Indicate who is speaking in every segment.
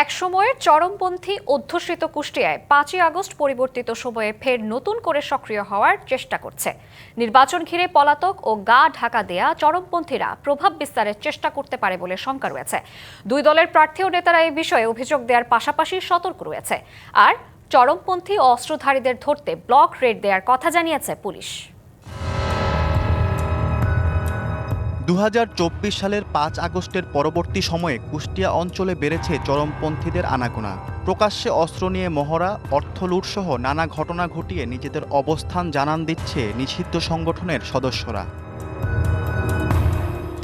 Speaker 1: এক সময়ের চরমপন্থী অধ্যুষিত কুষ্টিয়ায় 5ই আগস্ট পরিবর্তিত সময়ে ফের নতুন করে সক্রিয় হওয়ার চেষ্টা করছে। নির্বাচন ঘিরে পলাতক ও গা ঢাকা দেয়া চরমপন্থীরা প্রভাব বিস্তারের চেষ্টা করতে পারে বলে শঙ্কা রয়েছে। দুই দলের প্রার্থী ও নেতারা এই বিষয়ে অভিযোগ দেওয়ার পাশাপাশি সতর্ক রয়েছে। আর চরমপন্থী ও অস্ত্রধারীদের ধরতে ব্লক রেড দেওয়ার কথা জানিয়েছে পুলিশ।
Speaker 2: 2024 সালের 5 আগস্টের পরবর্তী সময়ে কুষ্টিয়া অঞ্চলে বেড়েছে চরমপন্থীদের আনাগোনা। প্রকাশ্যে অস্ত্র নিয়ে মহড়া, অর্থ লুটসহ নানা ঘটনা ঘটিয়ে নিজেদের অবস্থান জানান দিচ্ছে নিষিদ্ধ সংগঠনের সদস্যরা।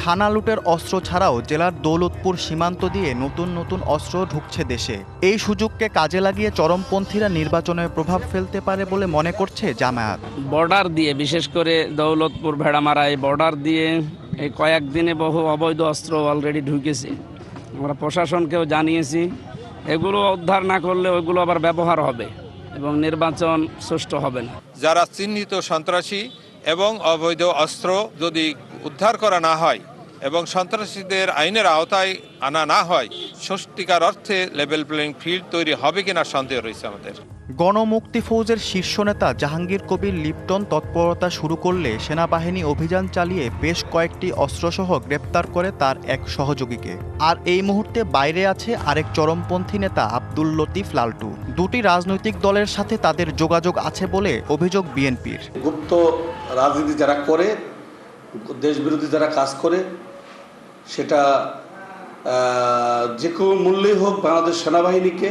Speaker 2: থানা লুটের অস্ত্র ছাড়াও জেলার দৌলতপুর সীমান্ত দিয়ে নতুন নতুন অস্ত্র ঢুকছে দেশে। এই সুযোগকে কাজে লাগিয়ে চরমপন্থীরা নির্বাচনে প্রভাব ফেলতে পারে বলে মনে করছে জামায়াত।
Speaker 3: বর্ডার দিয়ে, বিশেষ করে দৌলতপুর ভেড়ামারায় বর্ডার দিয়ে এই কয়েকদিনে বহু অবৈধ অস্ত্র অলরেডি ঢুকেছে। আমরা প্রশাসনকেও জানিয়েছি, এগুলো উদ্ধার না করলে ওইগুলো আবার ব্যবহার হবে এবং নির্বাচন সুষ্ঠু হবে না।
Speaker 4: যারা চিহ্নিত সন্ত্রাসী এবং অবৈধ অস্ত্র যদি উদ্ধার করা না হয় এবং সন্ত্রাসীদের আইনের আওতায় আনা না হয়, সত্যিকার অর্থে লেভেল প্লেইং ফিল্ড তৈরি হবে কিনা সন্দেহ রয়েছে আমাদের।
Speaker 2: গণমুক্তি ফৌজের শীর্ষ নেতা জাহাঙ্গীর কবির লিপ্টন তৎপরতা শুরু করলে সেনাবাহিনী অভিযান চালিয়ে বেশ কয়েকটি অস্ত্রসহ গ্রেপ্তার করে তার এক সহযোগীকে। আর এই মুহূর্তে বাইরে আছে আরেক চরমপন্থী নেতা আব্দুল লতিফ লালটু। দুটি রাজনৈতিক দলের সাথে তাদের যোগাযোগ আছে বলে অভিযোগ বিএনপির।
Speaker 5: গুপ্ত রাজনীতি যারা করে, দেশবিরোধী যারা কাজ করে, সেটা যে কোনো মূল্যেই হোক বাংলাদেশ সেনাবাহিনীকে,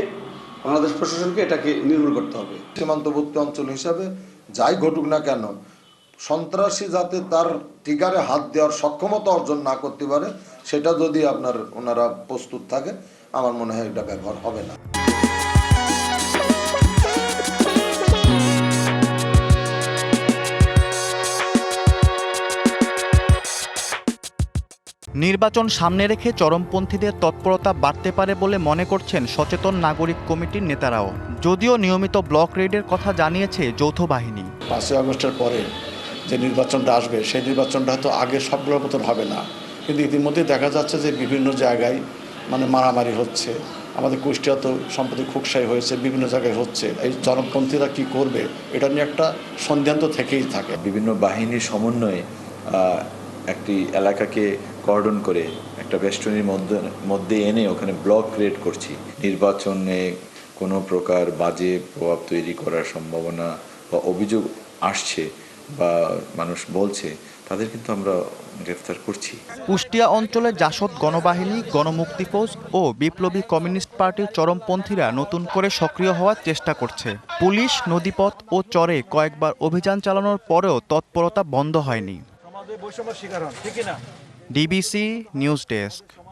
Speaker 5: বাংলাদেশ প্রশাসনকে এটাকে নির্মূল করতে হবে।
Speaker 6: সীমান্তবর্তী অঞ্চল হিসাবে যাই ঘটুক না কেন, সন্ত্রাসী যাতে তার টিকারে হাত দেওয়ার সক্ষমতা অর্জন না করতে পারে, সেটা যদি ওনারা প্রস্তুত থাকে, আমার মনে হয় এটা ব্যবহার হবে না।
Speaker 2: নির্বাচন সামনে রেখে চরমপন্থীদের তৎপরতা বাড়তে পারে বলে মনে করছেন সচেতন নাগরিক কমিটির নেতারাও। যদিও নিয়মিত ব্লক রেডের কথা জানিয়েছে যৌথ বাহিনী।
Speaker 7: 5ই আগস্টের পরে যে নির্বাচনটা আসবে, সেই নির্বাচনটা হয়তো আগে সবগুলোর মতন হবে না, কিন্তু ইতিমধ্যে দেখা যাচ্ছে যে বিভিন্ন জায়গায় মারামারি হচ্ছে। আমাদের কুষ্টিয়া তো সম্প্রতি খুকসাই হয়েছে, বিভিন্ন জায়গায় হচ্ছে। এই চরমপন্থীরা কি করবে, এটা নিয়ে একটা সন্দেহ তো থেকেই থাকে।
Speaker 8: বিভিন্ন বাহিনীর সমন্বয়ে একটি এলাকাকে কর্ডন করে একটা বেষ্টনীর মধ্যে এনে ওখানে ব্লক ক্রিয়েট করছি। নির্বাচনে কোনো প্রকার বাজে প্রভাব তৈরি করার সম্ভাবনা বা অভিযোগ আসছে বা মানুষ বলছে, তাদের কিন্তু আমরা গ্রেফতার করছি।
Speaker 2: কুষ্টিয়া অঞ্চলে জাসদ গণবাহিনী, গণমুক্তি ফৌজ ও বিপ্লবী কমিউনিস্ট পার্টির চরমপন্থীরা নতুন করে সক্রিয় হওয়ার চেষ্টা করছে। পুলিশ নদীপথ ও চরে কয়েকবার অভিযান চালানোর পরেও তৎপরতা বন্ধ হয়নি। DBC news desk.